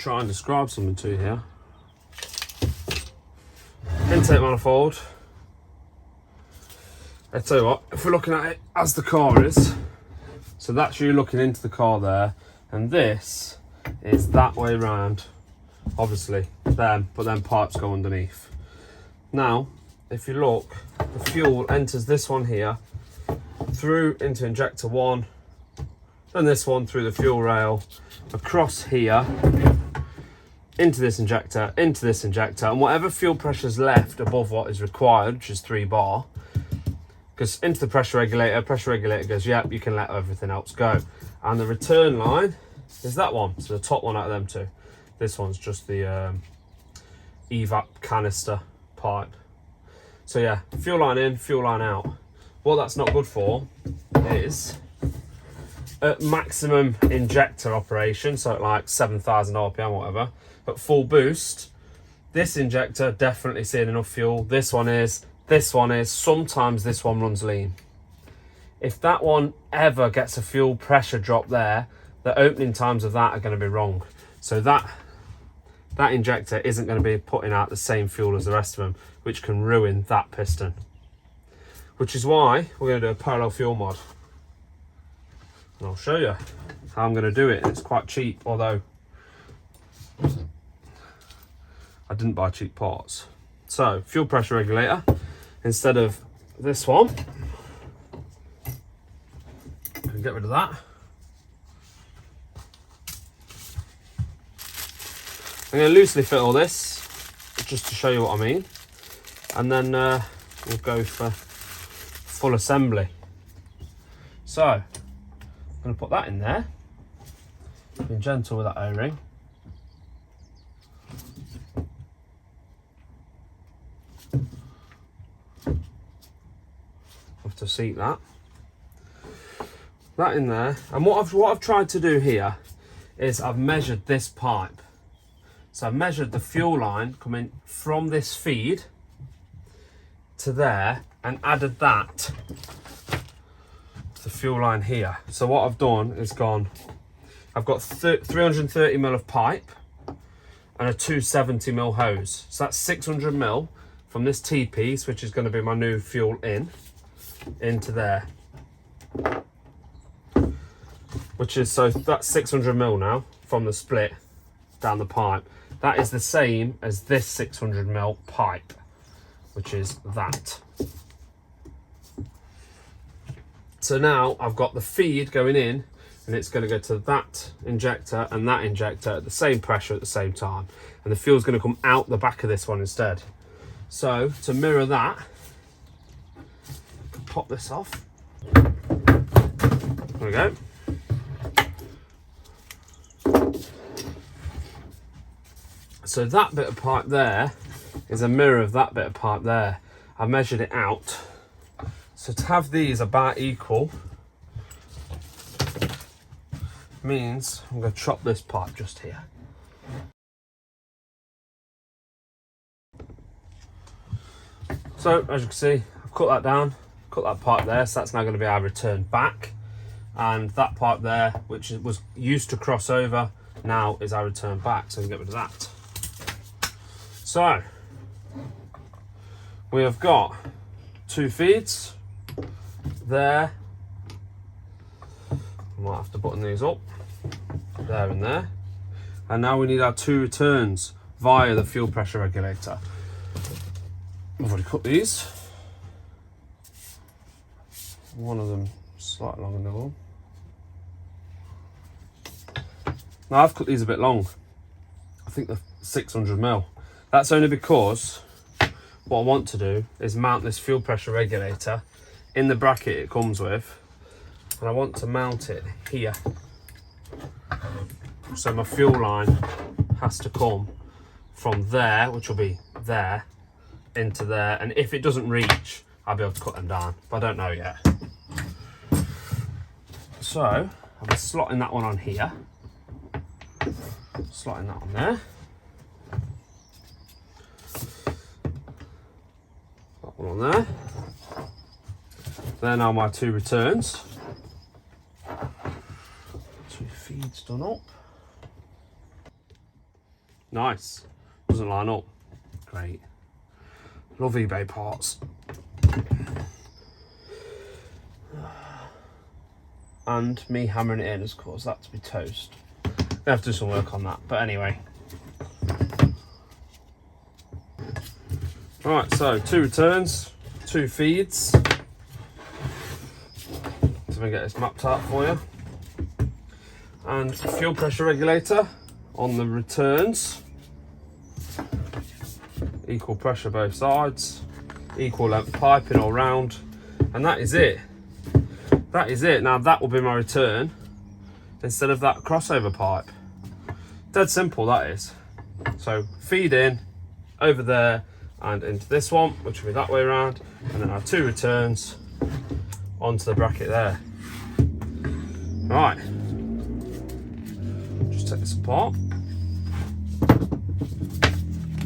try and describe something to you here. Intake manifold. I tell you what, if we're looking at it as the car is, so that's you looking into the car there, and this is that way round, obviously, them, but then pipes go underneath. Now, if you look, the fuel enters this one here, through into injector 1, then this one through the fuel rail, across here, into this injector, and whatever fuel pressure is left above what is required, which is 3 bar, because into the pressure regulator goes, yep, you can let everything else go. And the return line is that one, so the top one out of them two. This one's just the evap canister pipe. So yeah, fuel line in, fuel line out. What that's not good for is at maximum injector operation, so at like 7,000 RPM or whatever, at full boost, this injector definitely seeing enough fuel. This one is, sometimes this one runs lean. If that one ever gets a fuel pressure drop there, the opening times of that are going to be wrong. So that injector isn't going to be putting out the same fuel as the rest of them, which can ruin that piston. Which is why we're going to do a parallel fuel mod. And I'll show you how I'm going to do it. It's quite cheap, although I didn't buy cheap parts. So, fuel pressure regulator, instead of this one, can get rid of that. I'm going to loosely fit all this, just to show you what I mean. And then we'll go for full assembly. So, I'm going to put that in there. Being gentle with that O-ring. Have to seat that in there. And what I've tried to do here is I've measured this pipe. So I've measured the fuel line coming from this feed to there and added that to the fuel line here. So what I've done is I've got 330 mil of pipe and a 270 mil hose. So that's 600 mil from this T-piece, which is going to be my new fuel into there. Which is, so that's 600 mil now from the split down the pipe. That is the same as this 600 mil pipe, which is that. So now I've got the feed going in, and it's going to go to that injector and that injector at the same pressure at the same time. And the fuel's going to come out the back of this one instead. So to mirror that, pop this off. There we go. So that bit of pipe there is a mirror of that bit of pipe there. I measured it out. So to have these about equal means I'm going to chop this pipe just here. So as you can see, I've cut that down, cut that pipe there, so that's now going to be our return back. And that pipe there, which was used to cross over, now is our return back, so we can get rid of that. So, we have got 2 feeds there. I might have to button these up, there and there. And now we need our 2 returns via the fuel pressure regulator. I've already cut these. One of them slightly longer than the other one. Now I've cut these a bit long. I think they're 600 mil. That's only because what I want to do is mount this fuel pressure regulator in the bracket it comes with, and I want to mount it here. So my fuel line has to come from there, which will be there, into there, and if it doesn't reach, I'll be able to cut them down, but I don't know yet. So I'll be slotting that one on here, slotting that on there. On there. There now my 2 returns. 2 feeds done up. Nice. Doesn't line up. Great. Love eBay parts. And me hammering it in has caused that to be toast. They have to do some work on that, but anyway. Right, so 2 returns, 2 feeds. So let me get this mapped out for you. And fuel pressure regulator on the returns. Equal pressure both sides, equal length piping all round, and that is it. That is it. Now that will be my return instead of that crossover pipe. Dead simple that is. So feed in over there and into this one, which will be that way around, and then our 2 returns onto the bracket there. Right, just take this apart.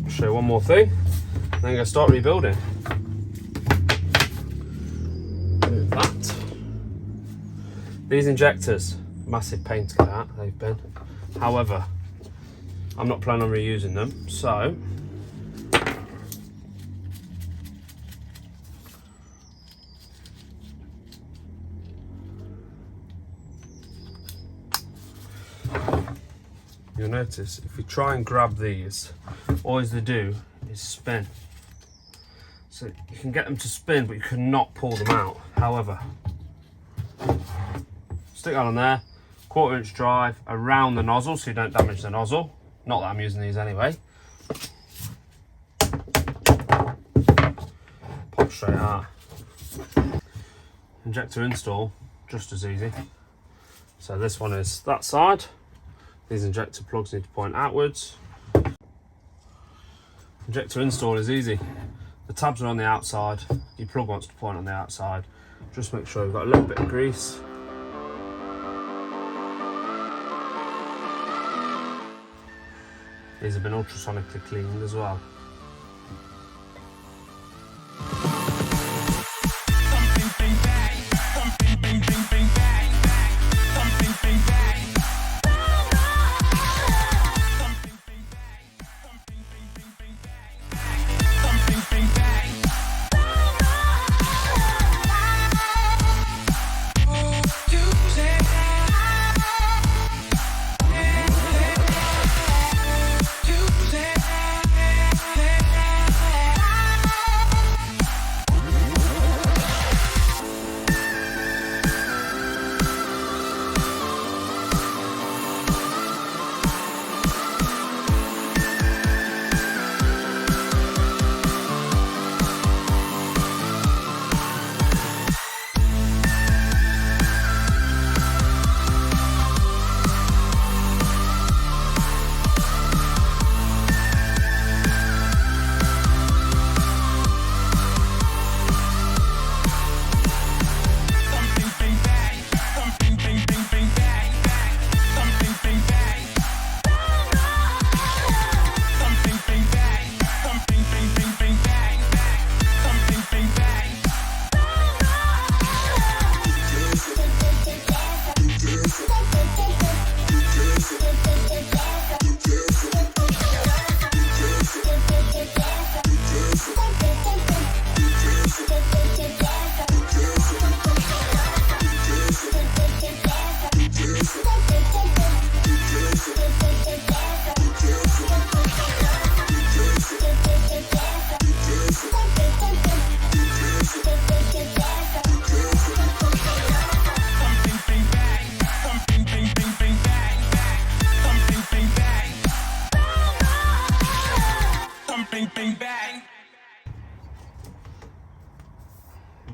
Show you one more thing, and then I'm going to start rebuilding. Move that. These injectors, massive pain to get out, they've been. However, I'm not planning on reusing them, so you'll notice if you try and grab these, all they do is spin. So you can get them to spin, but you cannot pull them out. However, stick that on there, 1/4 inch drive around the nozzle so you don't damage the nozzle. Not that I'm using these anyway. Pop straight out. Injector install, just as easy. So this one is that side. These injector plugs need to point outwards. Injector install is easy. The tabs are on the outside. Your plug wants to point on the outside. Just make sure you've got a little bit of grease. These have been ultrasonically cleaned as well.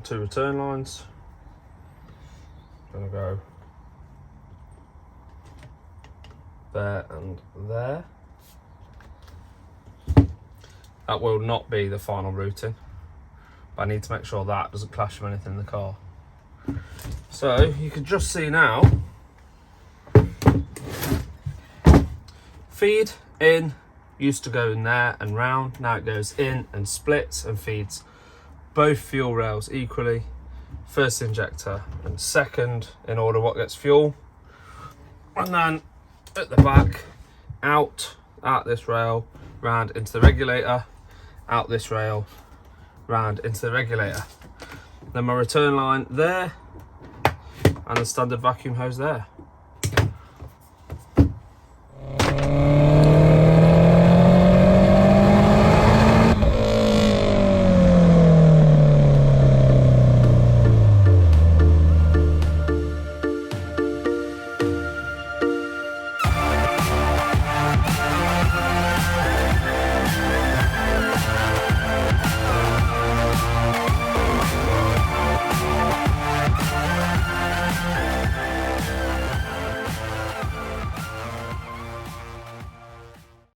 Two return lines. Gonna go there and there. That will not be the final routing, but I need to make sure that doesn't clash with anything in the car. So you can just see now, feed in used to go in there and round, now it goes in and splits and feeds both fuel rails equally, first injector and second in order what gets fuel, and then at the back out out this rail, round into the regulator, out this rail, round into the regulator. Then my return line there, and the standard vacuum hose there.